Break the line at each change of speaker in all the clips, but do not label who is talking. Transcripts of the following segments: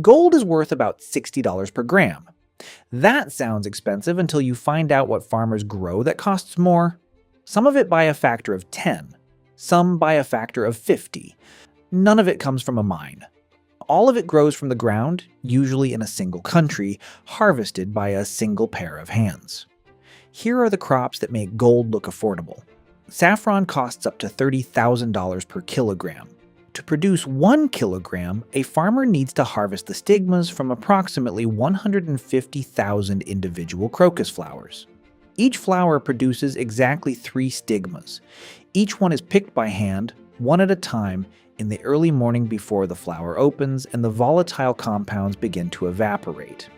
Gold is worth about $60 per gram. That sounds expensive until you find out what farmers grow that costs more. Some of it by a factor of 10, some by a factor of 50. None of it comes from a mine. All of it grows from the ground, usually in a single country, harvested by a single pair of hands. Here are the crops that make gold look affordable. Saffron costs up to $30,000 per kilogram. To produce 1 kilogram, a farmer needs to harvest the stigmas from approximately 150,000 individual crocus flowers. Each flower produces exactly 3 stigmas. Each one is picked by hand, one at a time, in the early morning before the flower opens and the volatile compounds begin to evaporate.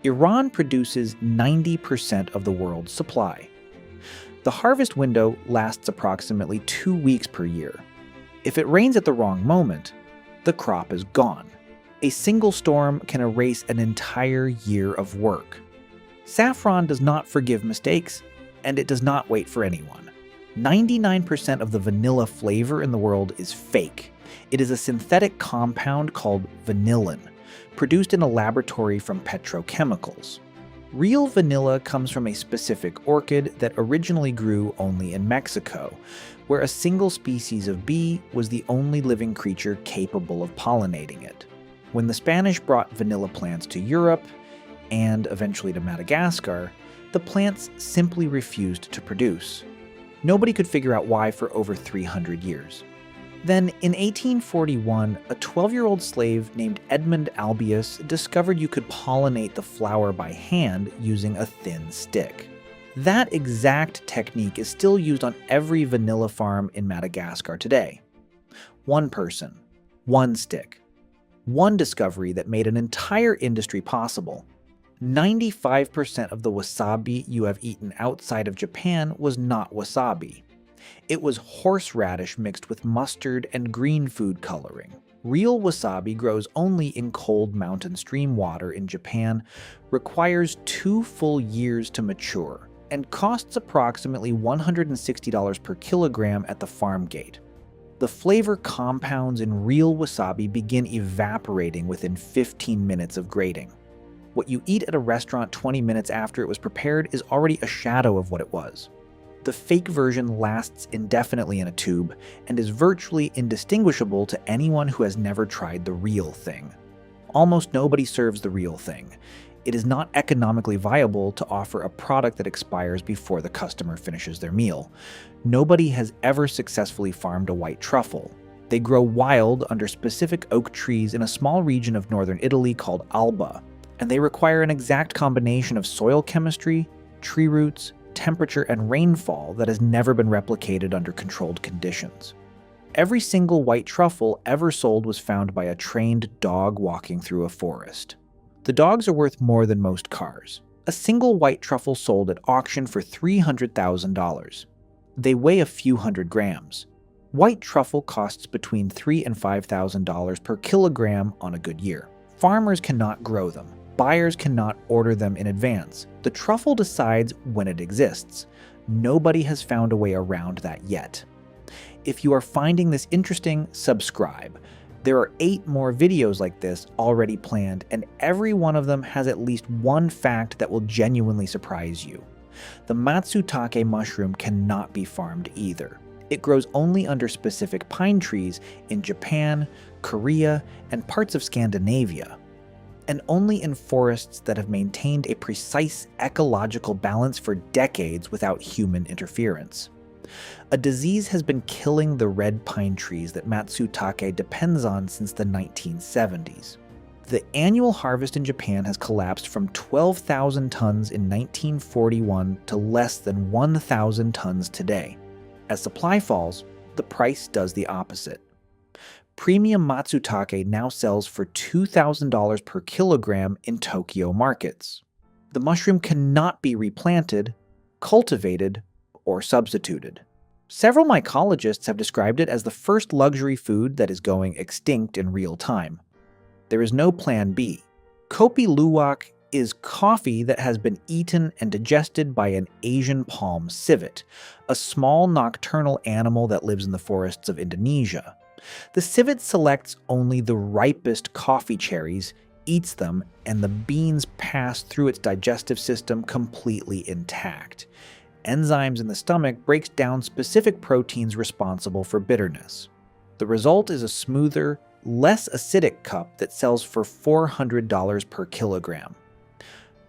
Iran produces 90% of the world's supply. The harvest window lasts approximately 2 weeks per year. If it rains at the wrong moment, the crop is gone. A single storm can erase an entire year of work. Saffron does not forgive mistakes, and it does not wait for anyone. 99% of the vanilla flavor in the world is fake. It is a synthetic compound called vanillin, produced in a laboratory from petrochemicals. Real vanilla comes from a specific orchid that originally grew only in Mexico, where a single species of bee was the only living creature capable of pollinating it. When the Spanish brought vanilla plants to Europe, and eventually to Madagascar, the plants simply refused to produce. Nobody could figure out why for over 300 years. Then, in 1841, a 12-year-old slave named Edmund Albius discovered you could pollinate the flower by hand using a thin stick. That exact technique is still used on every vanilla farm in Madagascar today. One person, one stick, one discovery that made an entire industry possible. 95% of the wasabi you have eaten outside of Japan was not wasabi. It was horseradish mixed with mustard and green food coloring. Real wasabi grows only in cold mountain stream water in Japan, requires 2 full years to mature, and costs approximately $160 per kilogram at the farm gate. The flavor compounds in real wasabi begin evaporating within 15 minutes of grating. What you eat at a restaurant 20 minutes after it was prepared is already a shadow of what it was. The fake version lasts indefinitely in a tube and is virtually indistinguishable to anyone who has never tried the real thing. Almost nobody serves the real thing. It is not economically viable to offer a product that expires before the customer finishes their meal. Nobody has ever successfully farmed a white truffle. They grow wild under specific oak trees in a small region of northern Italy called Alba, and they require an exact combination of soil chemistry, tree roots, temperature, and rainfall that has never been replicated under controlled conditions. Every single white truffle ever sold was found by a trained dog walking through a forest. The dogs are worth more than most cars. A single white truffle sold at auction for $300,000. They weigh a few hundred grams. White truffle costs between $3,000 and $5,000 per kilogram on a good year. Farmers cannot grow them. Buyers cannot order them in advance. The truffle decides when it exists. Nobody has found a way around that yet. If you are finding this interesting, subscribe. There are 8 more videos like this already planned, and every one of them has at least one fact that will genuinely surprise you. The Matsutake mushroom cannot be farmed either. It grows only under specific pine trees in Japan, Korea, and parts of Scandinavia, and only in forests that have maintained a precise ecological balance for decades without human interference. A disease has been killing the red pine trees that Matsutake depends on since the 1970s. The annual harvest in Japan has collapsed from 12,000 tons in 1941 to less than 1,000 tons today. As supply falls, the price does the opposite. Premium Matsutake now sells for $2,000 per kilogram in Tokyo markets. The mushroom cannot be replanted, cultivated, or substituted. Several mycologists have described it as the first luxury food that is going extinct in real time. There is no plan B. Kopi Luwak is coffee that has been eaten and digested by an Asian palm civet, a small nocturnal animal that lives in the forests of Indonesia. The civet selects only the ripest coffee cherries, eats them, and the beans pass through its digestive system completely intact. Enzymes in the stomach breaks down specific proteins responsible for bitterness. The result is a smoother, less acidic cup that sells for $400 per kilogram.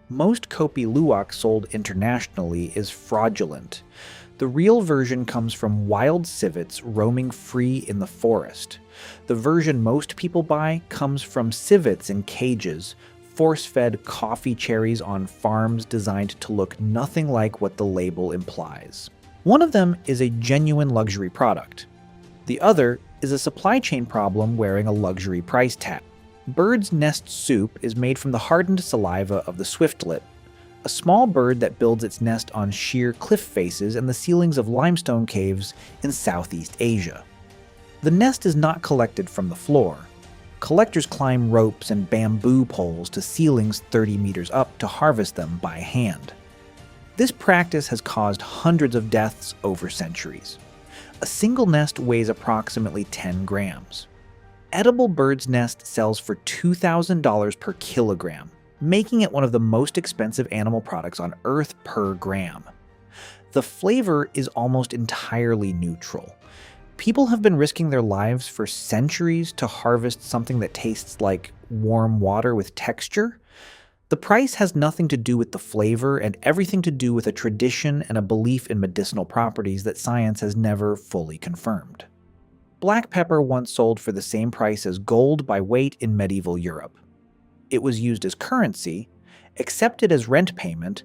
Most kopi luwak sold internationally is fraudulent. The real version comes from wild civets roaming free in the forest. The version most people buy comes from civets in cages, force-fed coffee cherries on farms designed to look nothing like what the label implies. One of them is a genuine luxury product. The other is a supply chain problem wearing a luxury price tag. Bird's nest soup is made from the hardened saliva of the swiftlet, a small bird that builds its nest on sheer cliff faces and the ceilings of limestone caves in Southeast Asia. The nest is not collected from the floor. Collectors climb ropes and bamboo poles to ceilings 30 meters up to harvest them by hand. This practice has caused hundreds of deaths over centuries. A single nest weighs approximately 10 grams. Edible bird's nest sells for $2,000 per kilogram, making it one of the most expensive animal products on Earth per gram. The flavor is almost entirely neutral. People have been risking their lives for centuries to harvest something that tastes like warm water with texture. The price has nothing to do with the flavor and everything to do with a tradition and a belief in medicinal properties that science has never fully confirmed. Black pepper once sold for the same price as gold by weight in medieval Europe. It was used as currency, accepted as rent payment,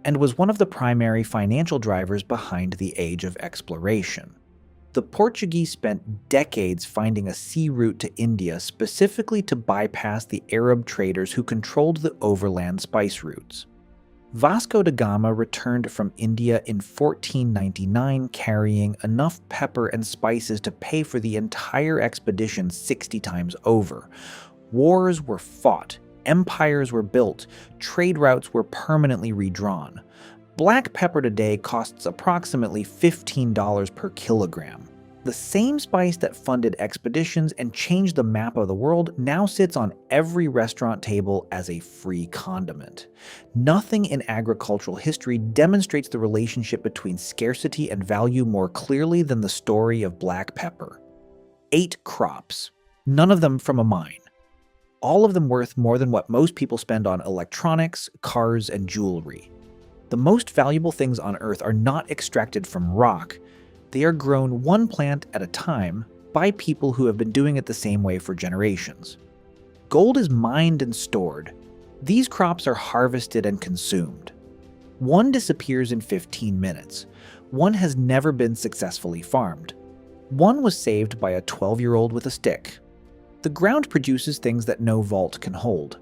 and was one of the primary financial drivers behind the Age of Exploration. The Portuguese spent decades finding a sea route to India specifically to bypass the Arab traders who controlled the overland spice routes. Vasco da Gama returned from India in 1499 carrying enough pepper and spices to pay for the entire expedition 60 times over. Wars were fought, empires were built, trade routes were permanently redrawn. Black pepper today costs approximately $15 per kilogram. The same spice that funded expeditions and changed the map of the world now sits on every restaurant table as a free condiment. Nothing in agricultural history demonstrates the relationship between scarcity and value more clearly than the story of black pepper. 8 crops, none of them from a mine. All of them worth more than what most people spend on electronics, cars, and jewelry. The most valuable things on Earth are not extracted from rock. They are grown one plant at a time by people who have been doing it the same way for generations. Gold is mined and stored. These crops are harvested and consumed. One disappears in 15 minutes. One has never been successfully farmed. One was saved by a 12-year-old with a stick. The ground produces things that no vault can hold.